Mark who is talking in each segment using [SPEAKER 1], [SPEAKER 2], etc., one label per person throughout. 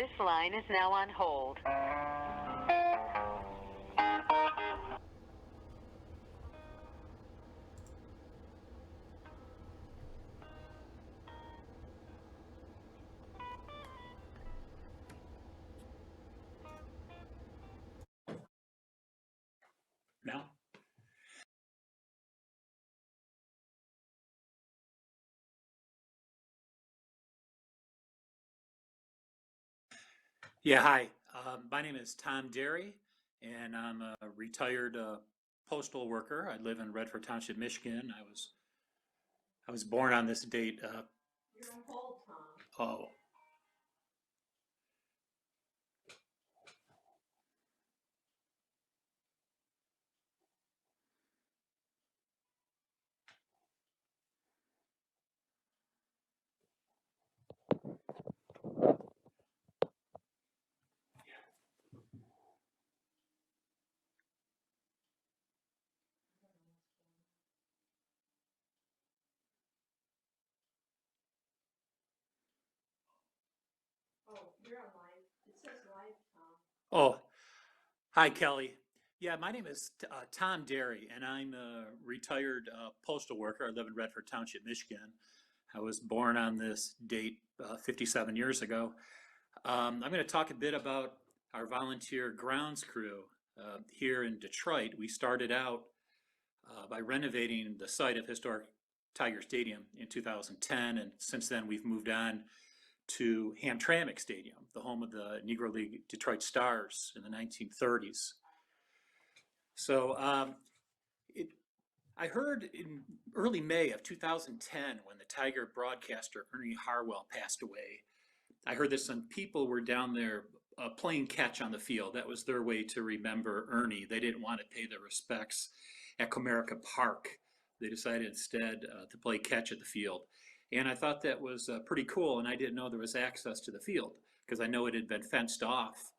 [SPEAKER 1] This line is now on hold.
[SPEAKER 2] Now? Yeah, hi. My name is Tom Derry, and I'm a retired postal worker. I live in Redford Township, Michigan. I was born on this date.
[SPEAKER 3] You're on hold, Tom.
[SPEAKER 2] Oh,
[SPEAKER 3] Oh, you're on live. It says live, Tom.
[SPEAKER 2] oh, hi, Kelly. Yeah, my name is Tom Derry, and I'm a retired postal worker. I live in Redford Township, Michigan. I was born on this date 57 years ago. I'm going to talk a bit about our volunteer grounds crew here in Detroit. We started out by renovating the site of historic Tiger Stadium in 2010, and since then we've moved on to Hamtramck Stadium, the home of the Negro League Detroit Stars in the 1930s. So it, I heard in early May of 2010, when the Tiger broadcaster Ernie Harwell passed away, I heard that some people were down there playing catch on the field. That was their way to remember Ernie. They didn't want to pay their respects at Comerica Park. They decided instead to play catch at the field. And I thought that was pretty cool, and I didn't know there was access to the field because I know it had been fenced off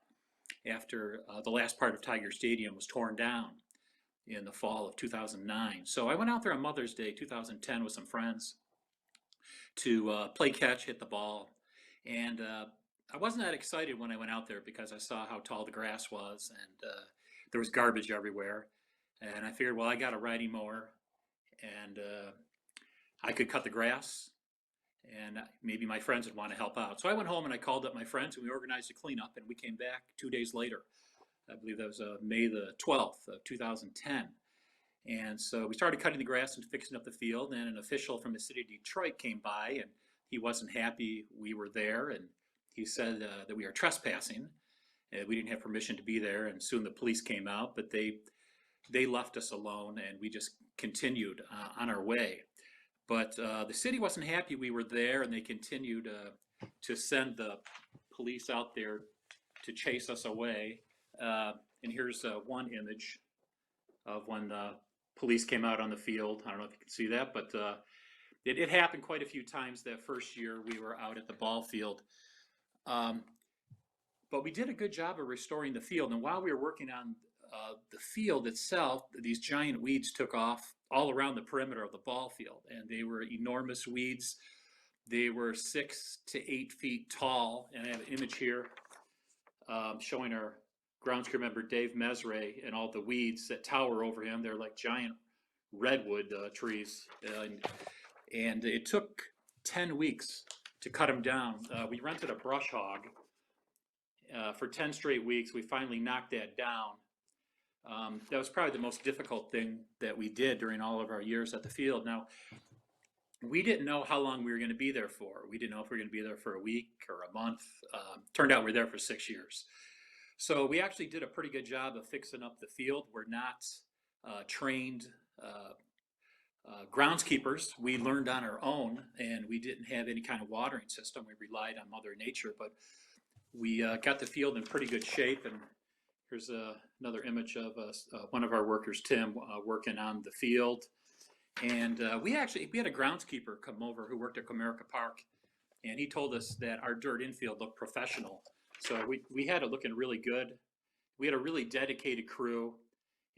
[SPEAKER 2] after the last part of Tiger Stadium was torn down in the fall of 2009. So I went out there on Mother's Day 2010 with some friends to play catch, hit the ball, and I wasn't that excited when I went out there because I saw how tall the grass was and there was garbage everywhere. And I figured, well, I got a riding mower and I could cut the grass and maybe my friends would want to help out. So I went home and I called up my friends and we organized a cleanup and we came back 2 days later. I believe that was May the 12th of 2010. And so we started cutting the grass and fixing up the field, and an official from the city of Detroit came by, and he wasn't happy we were there, and he said that we are trespassing. We didn't have permission to be there, and soon the police came out, but they left us alone, and we just continued on our way. But the city wasn't happy we were there, and they continued to send the police out there to chase us away. And here's one image of when the police came out on the field. I don't know if you can see that, but it happened quite a few times that first year we were out at the ball field. Um, but we did a good job of restoring the field. And while we were working on the field itself, these giant weeds took off all around the perimeter of the ball field. And they were enormous weeds. They were 6 to 8 feet tall. And I have an image here showing our grounds crew member Dave Mesray and all the weeds that tower over him. They're like giant redwood trees. And it took 10 weeks to cut them down. We rented a brush hog for 10 straight weeks. We finally knocked that down. That was probably the most difficult thing that we did during all of our years at the field. Now, we didn't know how long we were going to be there for. We didn't know if we were going to be there for a week or a month. Turned out we were there for 6 years. So we actually did a pretty good job of fixing up the field. We're not trained groundskeepers. We learned on our own, and we didn't have any kind of watering system. We relied on Mother Nature, but we got the field in pretty good shape. And here's another image of one of our workers, Tim, working on the field. And we had a groundskeeper come over who worked at Comerica Park, and he told us that our dirt infield looked professional. So we had it looking really good. We had a really dedicated crew,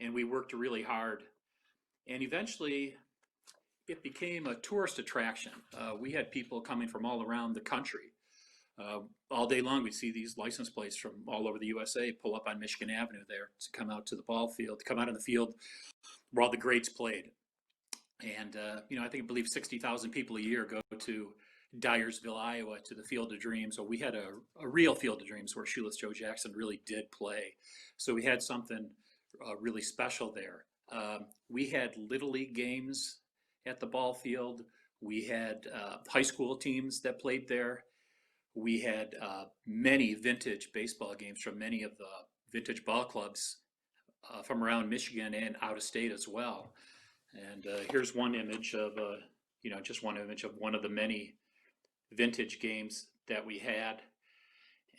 [SPEAKER 2] and we worked really hard. And eventually, it became a tourist attraction. We had people coming from all around the country All day long, we see these license plates from all over the USA pull up on Michigan Avenue there to come out to the ball field, to come out on the field where all the greats played. And, I believe 60,000 people a year go to Dyersville, Iowa, to the Field of Dreams. So we had a real Field of Dreams where Shoeless Joe Jackson really did play. So we had something really special there. We had Little League games at the ball field. We had high school teams that played there. We had many vintage baseball games from many of the vintage ball clubs from around Michigan and out of state as well. And here's one image of, just one image of one of the many vintage games that we had.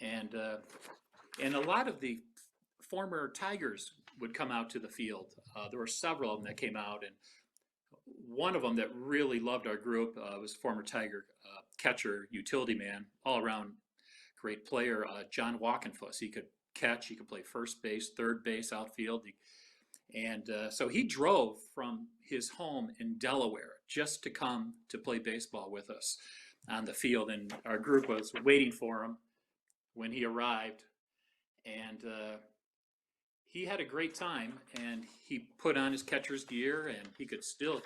[SPEAKER 2] And a lot of the former Tigers would come out to the field. There were several of them that came out, and one of them that really loved our group was former Tiger catcher, utility man, all around great player, John Walkenfuss. He could catch, he could play first base, third base, outfield. And so he drove from his home in Delaware just to come to play baseball with us on the field. And our group was waiting for him when he arrived. And he had a great time, and he put on his catcher's gear, and he could still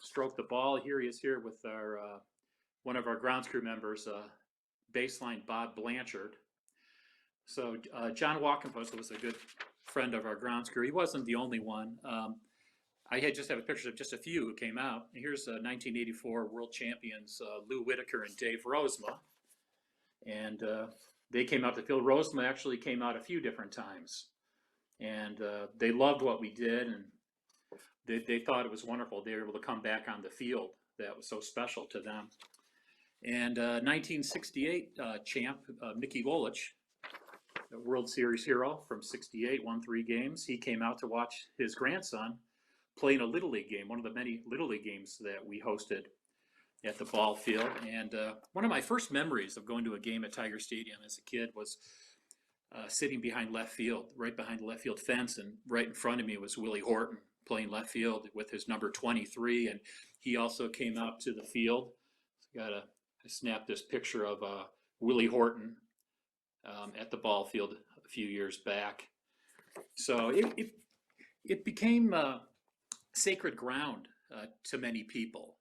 [SPEAKER 2] stroke the ball. Here he is here with our one of our grounds crew members, baseline Bob Blanchard. So John Walkenfuss was a good friend of our grounds crew. He wasn't the only one. I just have a picture of just a few who came out. Here's 1984 world champions Lou Whitaker and Dave Rosema. And they came out to the field. Rosema actually came out a few different times. And they loved what we did, and they thought it was wonderful. They were able to come back on the field. That was so special to them. And 1968 champ, Mickey Wolich, a World Series hero from '68, won 3 games. He came out to watch his grandson play in a Little League game, one of the many Little League games that we hosted at the ball field. And one of my first memories of going to a game at Tiger Stadium as a kid was sitting behind left field, right behind the left field fence, and right in front of me was Willie Horton playing left field with his number 23, and he also came out to the field. I snapped this picture of Willie Horton at the ball field a few years back. So it became sacred ground to many people.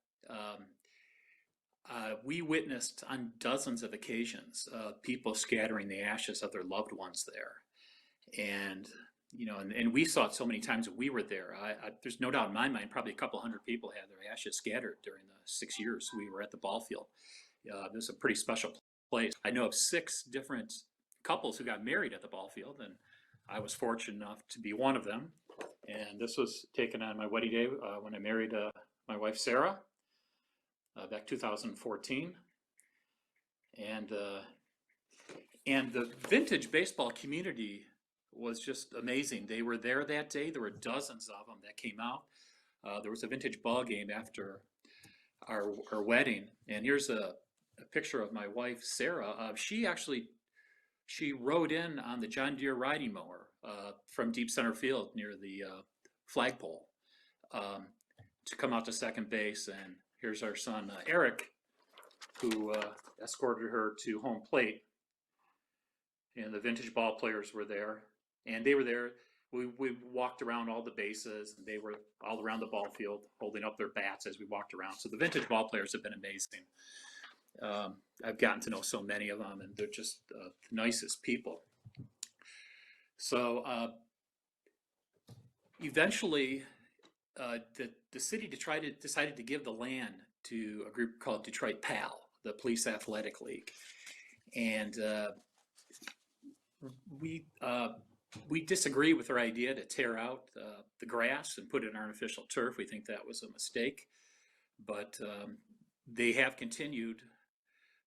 [SPEAKER 2] We witnessed on dozens of occasions people scattering the ashes of their loved ones there, and and we saw it so many times that we were there. There's no doubt in my mind, probably a couple hundred people had their ashes scattered during the 6 years we were at the ball field. It was a pretty special place. I know of 6 different couples who got married at the ball field, and I was fortunate enough to be one of them. And this was taken on my wedding day when I married my wife Sarah back 2014. And the vintage baseball community was just amazing. They were there that day. There were dozens of them that came out. There was a vintage ball game after our wedding, and here's a picture of my wife Sarah. She rode in on the John Deere riding mower from deep center field near the flagpole to come out to second base. And here's our son Eric, who escorted her to home plate. And the vintage ball players were there, and they were there. We walked around all the bases, and they were all around the ball field holding up their bats as we walked around. So the vintage ball players have been amazing. I've gotten to know so many of them, and they're just the nicest people. So eventually, the city decided to give the land to a group called Detroit PAL, the Police Athletic League, and we disagree with their idea to tear out the grass and put it in artificial turf. We think that was a mistake, but they have continued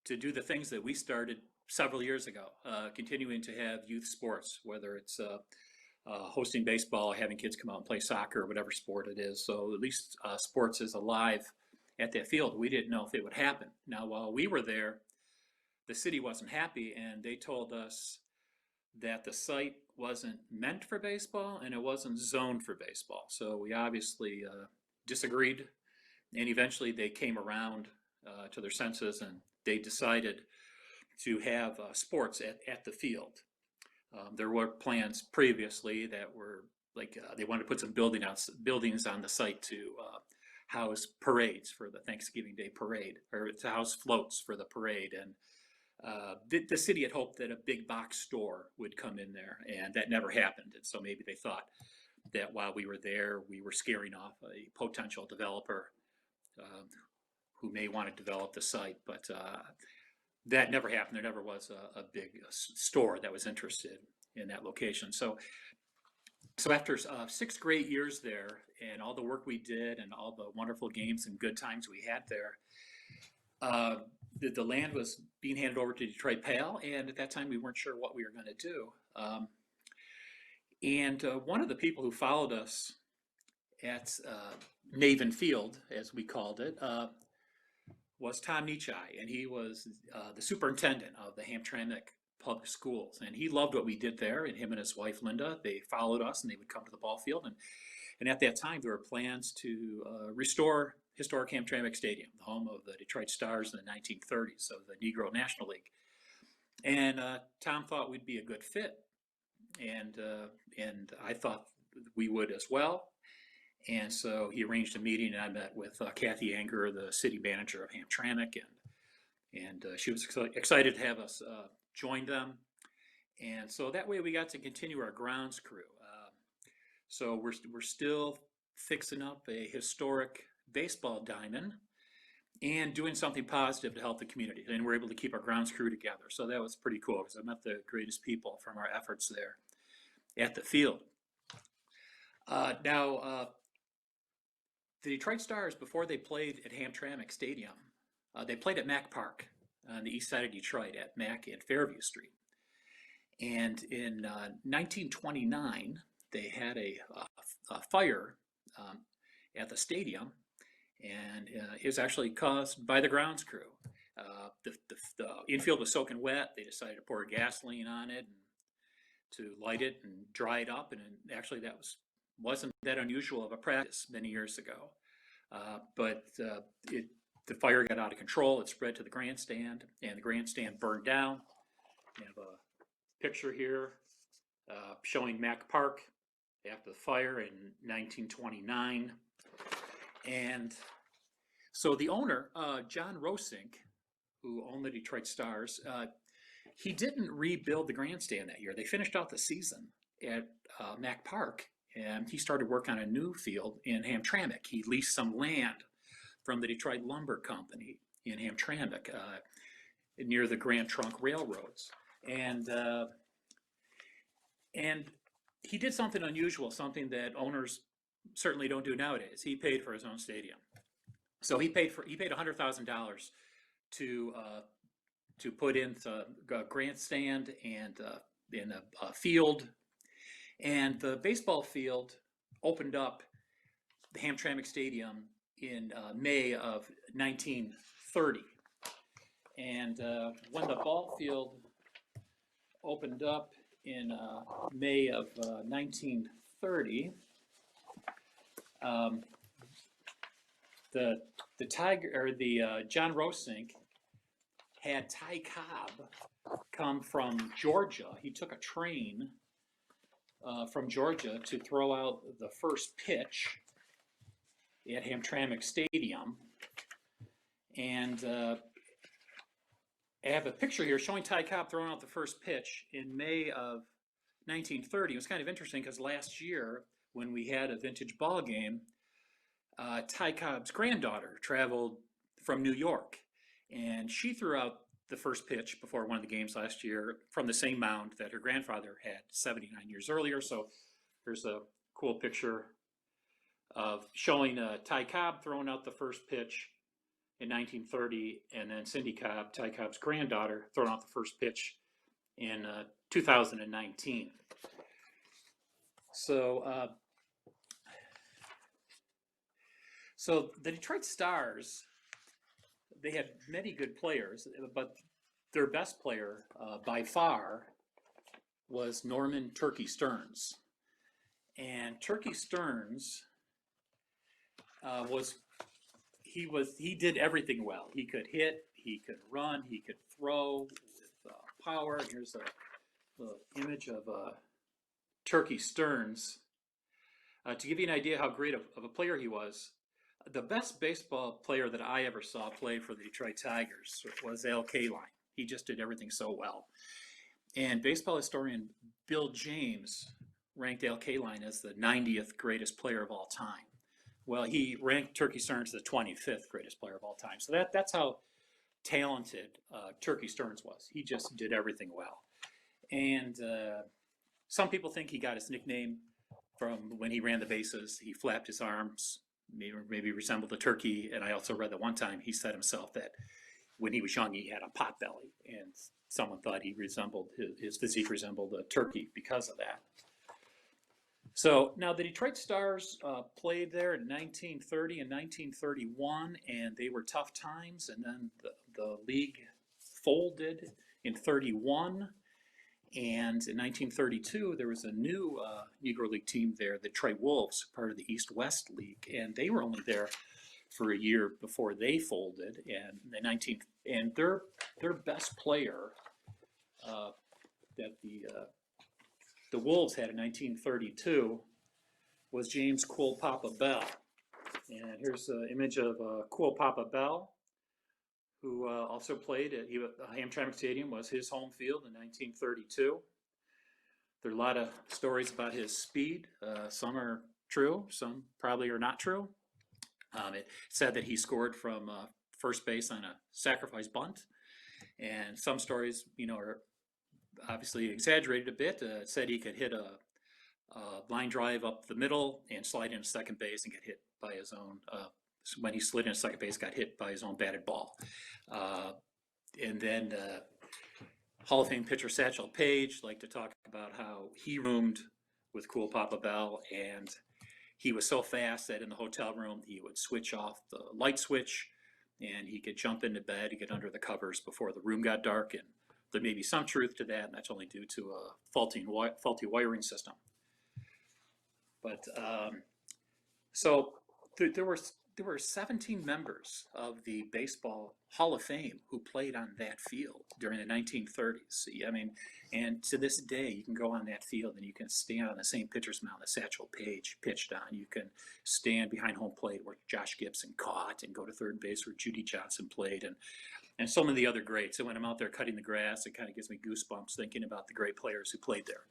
[SPEAKER 2] to do the things that we started several years ago, continuing to have youth sports, whether it's hosting baseball, having kids come out and play soccer, or whatever sport it is. So at least sports is alive at that field. We didn't know if it would happen. Now, while we were there, the city wasn't happy, and they told us that the site wasn't meant for baseball and it wasn't zoned for baseball. So we obviously disagreed, and eventually they came around to their senses, and they decided to have sports at the field. There were plans previously that were like they wanted to put some buildings on the site to house parades for the Thanksgiving Day parade, or to house floats for the parade. And the city had hoped that a big box store would come in there, and that never happened. And so maybe they thought that while we were there, we were scaring off a potential developer who may want to develop the site. But that never happened. There never was a big store that was interested in that location. So after 6 great years there, and all the work we did, and all the wonderful games and good times we had there, the land was being handed over to Detroit Pal, and at that time we weren't sure what we were going to do. And one of the people who followed us at Maven Field, as we called it, was Tom Nichai, and he was the superintendent of the Hamtramck public schools, and he loved what we did there. And him and his wife Linda, they followed us, and they would come to the ball field. And at that time, there were plans to restore historic Hamtramck Stadium, the home of the Detroit Stars in the 1930s, so the Negro National League. And Tom thought we'd be a good fit, and I thought we would as well. And so he arranged a meeting, and I met with Kathy Anger, the city manager of Hamtramck, and she was excited to have us join them. And so that way we got to continue our grounds crew. So we're still fixing up a historic baseball diamond and doing something positive to help the community. And we're able to keep our grounds crew together. So that was pretty cool, because I met the greatest people from our efforts there at the field. Now, the Detroit Stars, before they played at Hamtramck Stadium, they played at Mack Park on the east side of Detroit, at Mack and Fairview Street. And in 1929, they had a fire at the stadium, and it was actually caused by the grounds crew. The infield was soaking wet. They decided to pour gasoline on it to light it and dry it up, and actually that wasn't that unusual of a practice many years ago. But the fire got out of control. It spread to the grandstand, and the grandstand burned down. We have a picture here showing Mack Park after the fire in 1929. And so the owner, John Rosink, who owned the Detroit Stars, he didn't rebuild the grandstand that year. They finished out the season at Mack Park, and he started work on a new field in Hamtramck. He leased some land from the Detroit Lumber Company in Hamtramck, near the Grand Trunk Railroads. And he did something unusual, something that owners certainly don't do nowadays. He paid for his own stadium. So he paid $100,000 to put in a grandstand and in a field. And the baseball field opened up, the Hamtramck Stadium, in May of 1930. And when the ball field opened up in May of 1930, the John Rosink had Ty Cobb come from Georgia. He took a train from Georgia to throw out the first pitch at Hamtramck Stadium. And I have a picture here showing Ty Cobb throwing out the first pitch in May of 1930. It was kind of interesting because last year, when we had a vintage ball game, Ty Cobb's granddaughter traveled from New York, and she threw out the first pitch before one of the games last year from the same mound that her grandfather had 79 years earlier. So here's a cool picture of showing Ty Cobb throwing out the first pitch in 1930, and then Cindy Cobb, Ty Cobb's granddaughter, throwing out the first pitch in 2019. So the Detroit Stars, they had many good players, but their best player by far was Norman Turkey Stearns. And Turkey Stearns he did everything well. He could hit, he could run, he could throw with power. Here's a image of Turkey Stearns. To give you an idea how great of a player he was, the best baseball player that I ever saw play for the Detroit Tigers was Al Kaline. He just did everything so well. And baseball historian Bill James ranked Al Kaline as the 90th greatest player of all time. Well, he ranked Turkey Stearns the 25th greatest player of all time. So that's how talented Turkey Stearns was. He just did everything well. And some people think he got his nickname from when he ran the bases. He flapped his arms, maybe resembled a turkey. And I also read that one time he said himself that when he was young, he had a pot belly. And someone thought he resembled, his physique resembled a turkey because of that. So now the Detroit Stars played there in 1930 and 1931, and they were tough times. And then the league folded in 31. And in 1932, there was a new Negro League team there, the Detroit Wolves, part of the East-West League, and they were only there for a year before they folded. And their best player that the Wolves had in 1932 was James Quill Papa Bell. And here's an image of Quill Papa Bell, who also played at Hamtramck Stadium, was his home field in 1932. There are a lot of stories about his speed. Some are true, some probably are not true. It said that he scored from first base on a sacrifice bunt. And some stories, are obviously exaggerated a bit. It said he could hit a line drive up the middle and slide into second base and get hit by his own, when he slid into second base, got hit by his own batted ball. And then Hall of Fame pitcher Satchel Paige liked to talk about how he roomed with Cool Papa Bell, and he was so fast that in the hotel room he would switch off the light switch and he could jump into bed and get under the covers before the room got dark. And there may be some truth to that, and that's only due to a faulty wiring system. But so there were 17 members of the Baseball Hall of Fame who played on that field during the 1930s. I mean, and to this day, you can go on that field and you can stand on the same pitcher's mound that Satchel Paige pitched on. You can stand behind home plate where Josh Gibson caught and go to third base where Judy Johnson played, and so many of the other greats. So when I'm out there cutting the grass, it kind of gives me goosebumps thinking about the great players who played there.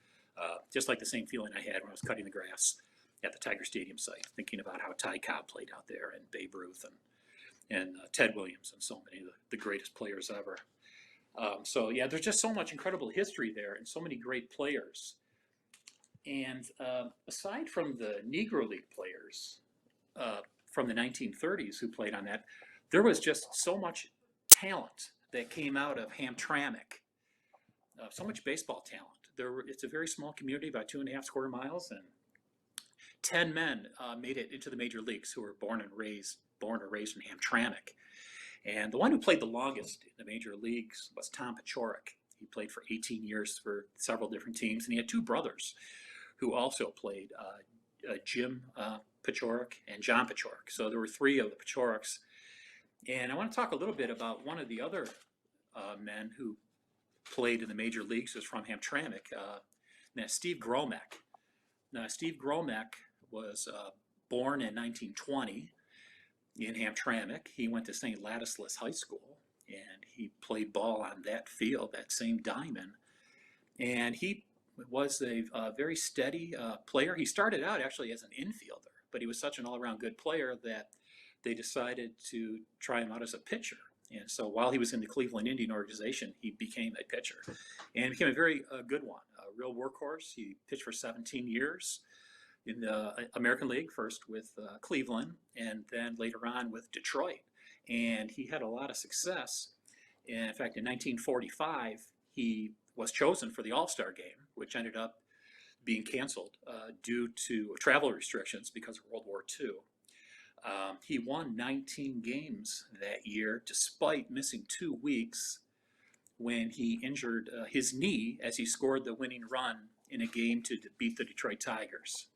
[SPEAKER 2] Just like the same feeling I had when I was cutting the grass at the Tiger Stadium site, thinking about how Ty Cobb played out there, and Babe Ruth, and Ted Williams, and so many of the greatest players ever. So yeah, there's just so much incredible history there, and so many great players. And aside from the Negro League players from the 1930s who played on that, there was just so much talent that came out of Hamtramck. So much baseball talent. It's a very small community, about 2.5 square miles, and 10 men made it into the major leagues who were born or raised in Hamtramck. And the one who played the longest in the major leagues was Tom Paciorek. He played for 18 years for several different teams, and he had two brothers who also played, Jim Paciorek and John Paciorek. So there were 3 of the Pacioreks. And I want to talk a little bit about one of the other men who played in the major leagues, was from Hamtramck, Steve Gromack. Now, Steve Gromack was born in 1920 in Hamtramck. He went to St. Ladislas High School, and he played ball on that field, that same diamond. And he was a very steady player. He started out actually as an infielder, but he was such an all-around good player that they decided to try him out as a pitcher. And so while he was in the Cleveland Indian organization, he became a pitcher, and became a very good one, a real workhorse. He pitched for 17 years in the American League, first with Cleveland, and then later on with Detroit. And he had a lot of success. And in fact, in 1945, he was chosen for the All-Star game, which ended up being canceled due to travel restrictions because of World War II. He won 19 games that year, despite missing 2 weeks when he injured his knee as he scored the winning run in a game to beat the Detroit Tigers.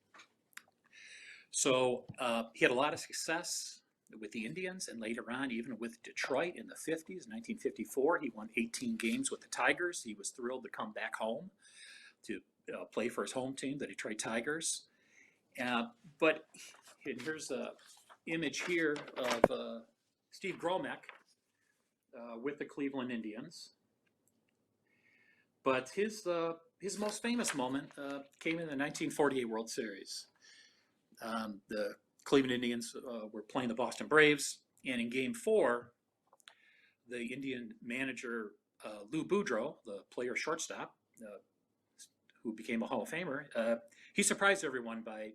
[SPEAKER 2] So he had a lot of success with the Indians, and later on even with Detroit in the 50s. 1954, he won 18 games with the Tigers. He was thrilled to come back home to play for his home team, the Detroit Tigers. But here's an image here of Steve Gromack with the Cleveland Indians. But his most famous moment came in the 1948 World Series. The Cleveland Indians were playing the Boston Braves, and in Game 4, the Indian manager Lou Boudreau, the player shortstop, who became a Hall of Famer, he surprised everyone by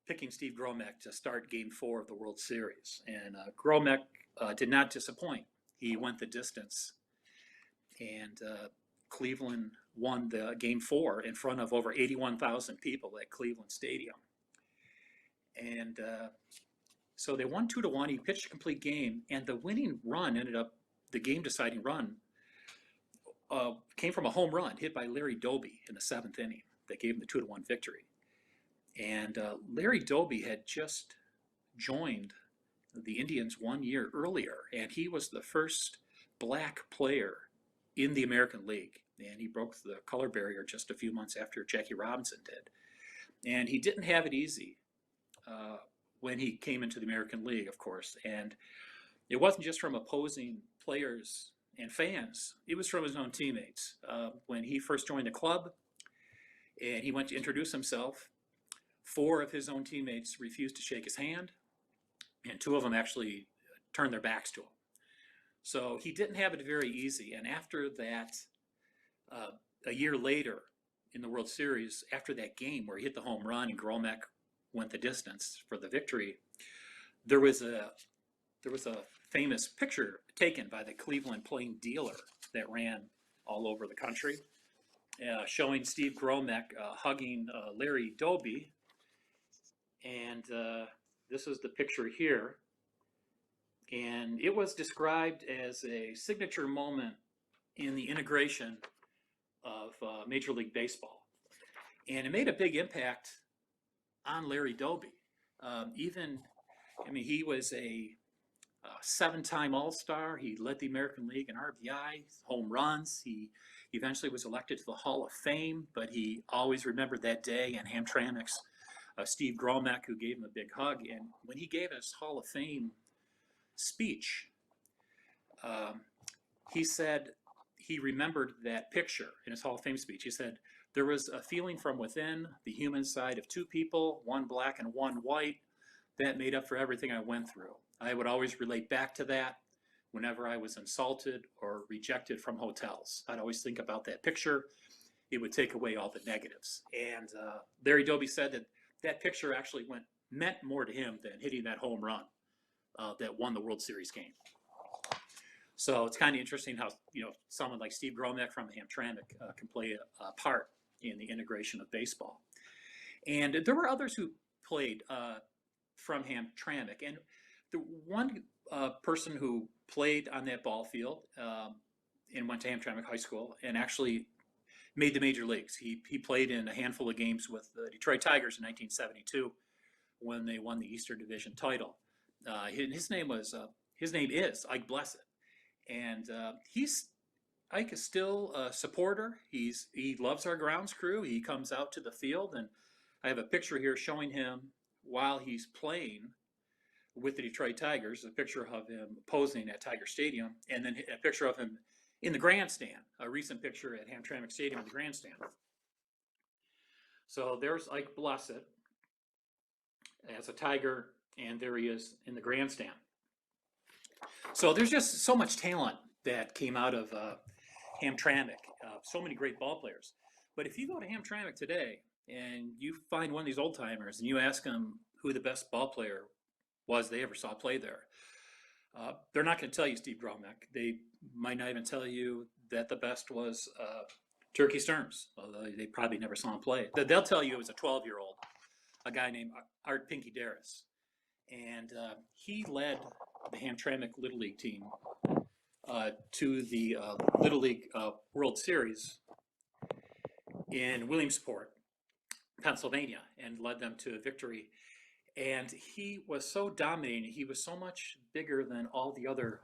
[SPEAKER 2] picking Steve Gromack to start Game 4 of the World Series. And Gromack did not disappoint. He went the distance, and Cleveland won the Game 4 in front of over 81,000 people at Cleveland Stadium. And so they won 2-1. He pitched a complete game, and the winning run ended up, the game-deciding run, came from a home run hit by Larry Doby in the 7th inning that gave him the 2-1 victory. And Larry Doby had just joined the Indians 1 year earlier, and he was the first black player in the American League. And he broke the color barrier just a few months after Jackie Robinson did. And he didn't have it easy when he came into the American League, of course. And it wasn't just from opposing players and fans. It was from his own teammates. When he first joined the club and he went to introduce himself, 4 of his own teammates refused to shake his hand, and 2 of them actually turned their backs to him. So he didn't have it very easy. And after that, a year later in the World Series, after that game where he hit the home run and Gromack went the distance for the victory, there was a famous picture taken by the Cleveland Plain Dealer that ran all over the country, showing Steve Gromack hugging Larry Doby. And this is the picture here. And it was described as a signature moment in the integration of Major League Baseball. And it made a big impact on Larry Doby. He was a 7-time All-Star. He led the American League in RBI, home runs. He eventually was elected to the Hall of Fame, but he always remembered that day and Hamtramck's Steve Gromack, who gave him a big hug. And when he gave his Hall of Fame speech, he said he remembered that picture in his Hall of Fame speech. He said, "There was a feeling from within the human side of 2 people, 1 black and 1 white, that made up for everything I went through. I would always relate back to that whenever I was insulted or rejected from hotels. I'd always think about that picture. It would take away all the negatives." And Larry Doby said that that picture actually meant more to him than hitting that home run that won the World Series game. So it's kind of interesting how someone like Steve Gromack from Hamtramck can play a part in the integration of baseball. And there were others who played from Hamtramck, and the one person who played on that ball field and went to Hamtramck High School and actually made the major leagues. He played in a handful of games with the Detroit Tigers in 1972 when they won the Eastern Division title. His name is Ike Blessed, and Ike is still a supporter. He loves our grounds crew. He comes out to the field, and I have a picture here showing him while he's playing with the Detroit Tigers, a picture of him posing at Tiger Stadium, and then a picture of him in the grandstand, a recent picture at Hamtramck Stadium in the grandstand. So there's Ike Blessed as a Tiger, and there he is in the grandstand. So there's just so much talent that came out of Hamtramck, so many great ball players. But if you go to Hamtramck today and you find one of these old timers and you ask them who the best ball player was they ever saw play there, they're not going to tell you Steve Gromack. They might not even tell you that the best was Turkey Stearns, although they probably never saw him play. They'll tell you it was a 12-year-old, a guy named Art Pinky Darris. And he led the Hamtramck Little League team to the Little League World Series in Williamsport, Pennsylvania, and led them to a victory. And he was so dominating. He was so much bigger than all the other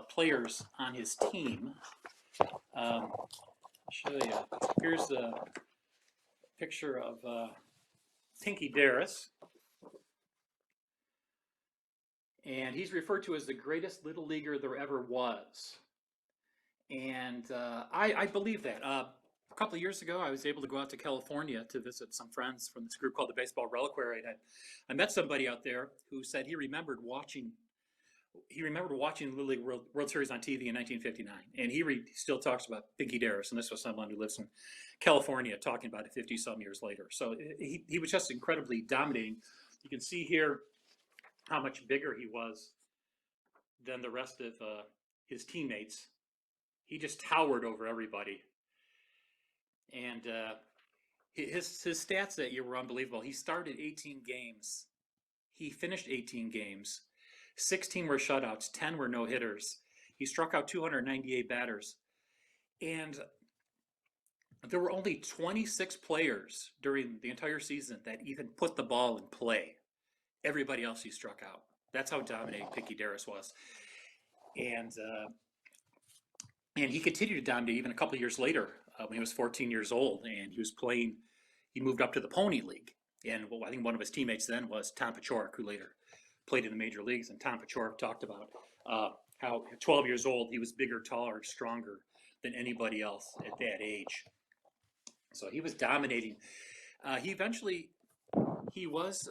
[SPEAKER 2] players on his team. I'll show you. Here's a picture of Pinky Darris. And he's referred to as the greatest little leaguer there ever was. And I believe that. A couple of years ago, I was able to go out to California to visit some friends from this group called the Baseball Reliquary. And I met somebody out there who said he remembered watching the Little League World Series on TV in 1959. And he still talks about Pinky Darris, and this was someone who lives in California talking about it 50-some years later. So he was just incredibly dominating. You can see here how much bigger he was than the rest of his teammates. He just towered over everybody. And his stats that year were unbelievable. He started 18 games. He finished 18 games. 16 were shutouts, 10 were no-hitters. He struck out 298 batters. And there were only 26 players during the entire season that even put the ball in play. Everybody else he struck out. That's how dominating Pinky Darris was. And he continued to dominate even a couple of years later when he was 14 years old, and he was playing. He moved up to the Pony League, and I think one of his teammates then was Tom Paciorek, who later played in the major leagues. And Tom Paciorek talked about how at 12 years old he was bigger, taller, stronger than anybody else at that age. So he was dominating. He was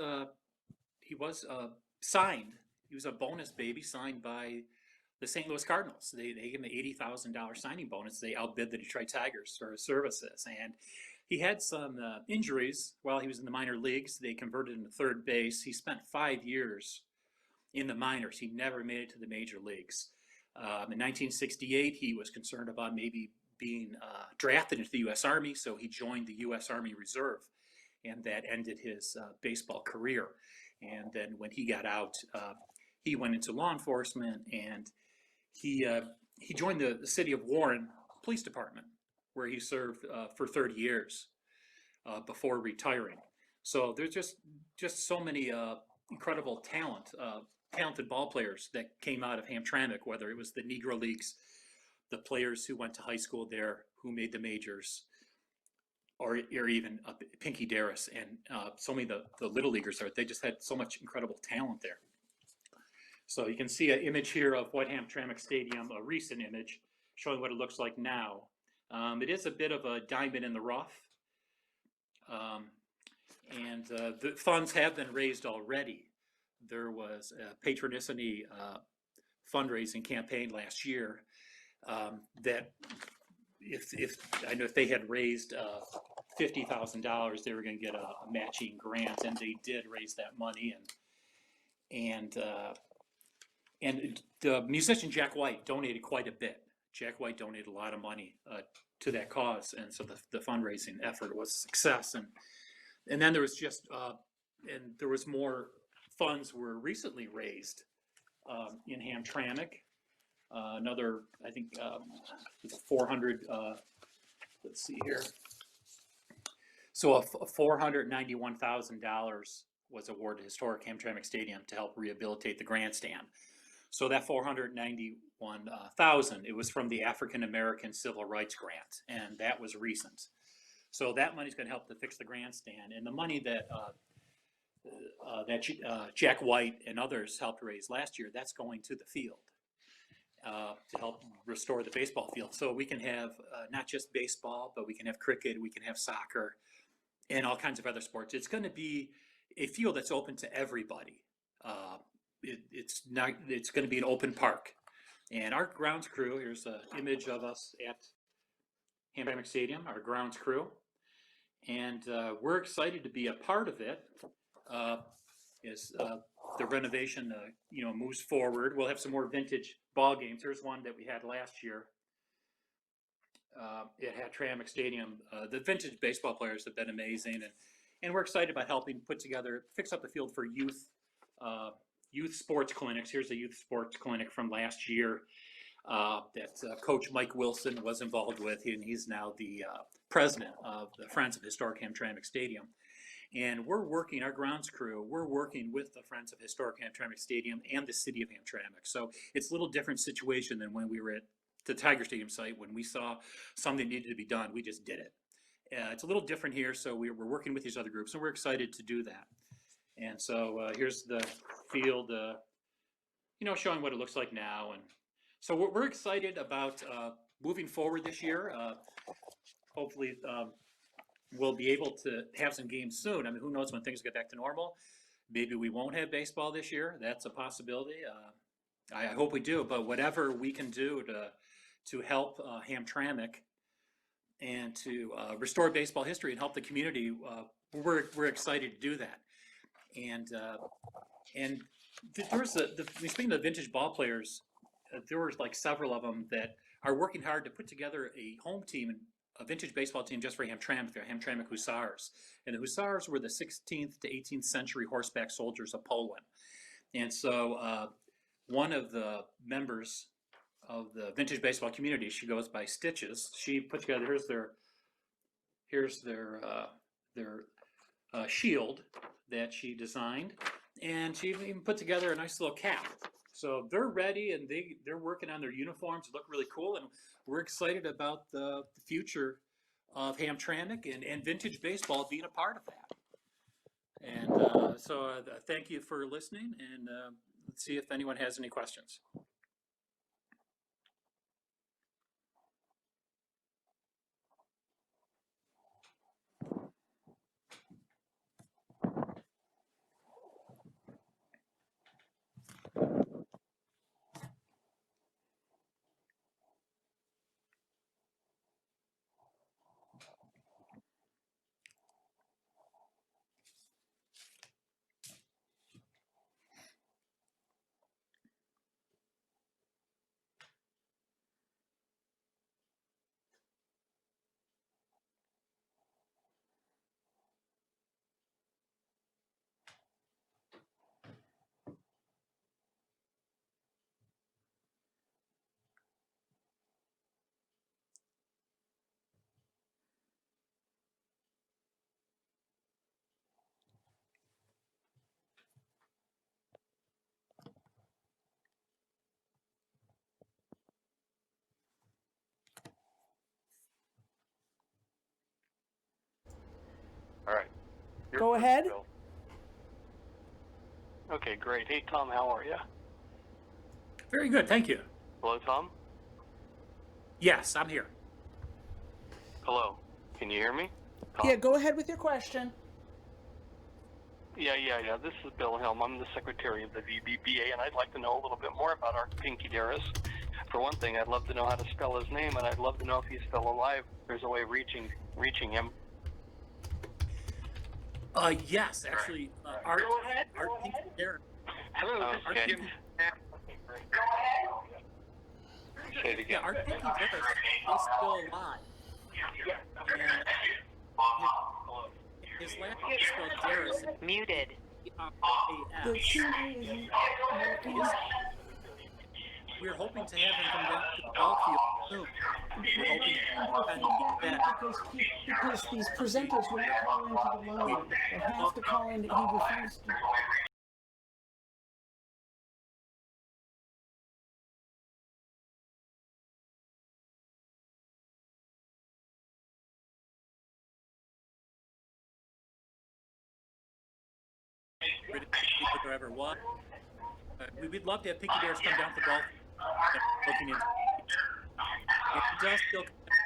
[SPEAKER 2] signed. He was a bonus baby signed by the St. Louis Cardinals. They gave him an $80,000 signing bonus. They outbid the Detroit Tigers for his services. And he had some injuries while he was in the minor leagues. They converted him to third base. He spent 5 years in the minors. He never made it to the major leagues. In 1968, he was concerned about maybe being drafted into the U.S. Army, so he joined the U.S. Army Reserve, and that ended his baseball career. And then when he got out, he went into law enforcement, and he joined the city of Warren Police Department, where he served for 30 years before retiring. So there's just so many incredible talented ball players that came out of Hamtramck, whether it was the Negro Leagues, the players who went to high school there, who made the majors, or even Pinky Darris, and so many of the Little Leaguers there. They just had so much incredible talent there. So you can see an image here of White Hamtramck Stadium, a recent image, showing what it looks like now. It is a bit of a diamond in the rough. And the funds have been raised already. There was a patronicity fundraising campaign last year that if they had raised $50,000, they were going to get a matching grant, and they did raise that money. And the musician Jack White donated quite a bit. Jack White donated a lot of money to that cause, and so the fundraising effort was a success. And then there was more funds were recently raised in Hamtramck. Another, I think, 400. Let's see here. So $491,000 was awarded to historic Hamtramck Stadium to help rehabilitate the grandstand. So that $491,000, it was from the African American Civil Rights Grant, and that was recent. So that money's going to help to fix the grandstand, and the money that Jack White and others helped raise last year, that's going to the field to help restore the baseball field. So we can have not just baseball, but we can have cricket, we can have soccer, and all kinds of other sports. It's going to be a field that's open to everybody. It's going to be an open park. And our grounds crew, here's an image of us at Hamtramck Stadium, our grounds crew. And we're excited to be a part of it as the renovation moves forward. We'll have some more vintage ball games. Here's one that we had last year at Hamtramck Stadium. The vintage baseball players have been amazing, and we're excited about helping fix up the field for youth sports clinics. Here's a youth sports clinic from last year that Coach Mike Wilson was involved with, and he's now the president of the Friends of Historic Hamtramck Stadium. And our grounds crew, we're working with the Friends of Historic Hamtramck Stadium and the city of Hamtramck. So it's a little different situation than when we were at the Tiger Stadium site. When we saw something needed to be done, we just did it. It's a little different here, so we're working with these other groups, and we're excited to do that. And so here's the field, showing what it looks like now. And so we're excited about moving forward this year. Hopefully, we'll be able to have some games soon. I mean, who knows when things get back to normal? Maybe we won't have baseball this year. That's a possibility. I hope we do, but whatever we can do to help Hamtramck and to restore baseball history and help the community, we're excited to do that. And there was speaking of vintage ball players, there were like several of them that are working hard to put together a home team, a vintage baseball team just for Hamtramck, the Hamtramck Hussars. And the Hussars were the 16th to 18th century horseback soldiers of Poland. And so one of the members of the vintage baseball community, she goes by Stitches. She put together, here's their shield that she designed, and she even put together a nice little cap. So they're ready, and they're working on their uniforms. Look really cool, and we're excited about the future of Hamtramck and vintage baseball being a part of that. And so thank you for listening, and let's see if anyone has any questions.
[SPEAKER 4] All right.
[SPEAKER 5] Go ahead.
[SPEAKER 4] Bill. Okay, great. Hey, Tom, how are you?
[SPEAKER 2] Very good, thank you.
[SPEAKER 4] Hello, Tom?
[SPEAKER 2] Yes, I'm here.
[SPEAKER 4] Hello. Can you hear me? Tom?
[SPEAKER 5] Yeah, go ahead with your question.
[SPEAKER 4] Yeah. This is Bill Helm. I'm the secretary of the VBBA, and I'd like to know a little bit more about our Pinky Darris. For one thing, I'd love to know how to spell his name, and I'd love to know if he's still alive. There's a way of reaching him.
[SPEAKER 2] Yes, actually, our Pinky Darris.
[SPEAKER 4] Hello, this is Jim. Say it again.
[SPEAKER 2] Yeah, our Pinky Darris is still alive. And his last name is spelled Darris.
[SPEAKER 1] Muted.
[SPEAKER 5] The Q&A is working.
[SPEAKER 2] We're hoping to have him come down to the ball field soon. We're hoping to that.
[SPEAKER 5] Because these presenters will not call into the line. They have to call in. He refused to.
[SPEAKER 2] There ever was. We'd love to have Pinky Darris come down to the ball field. Looking into it. It does still come down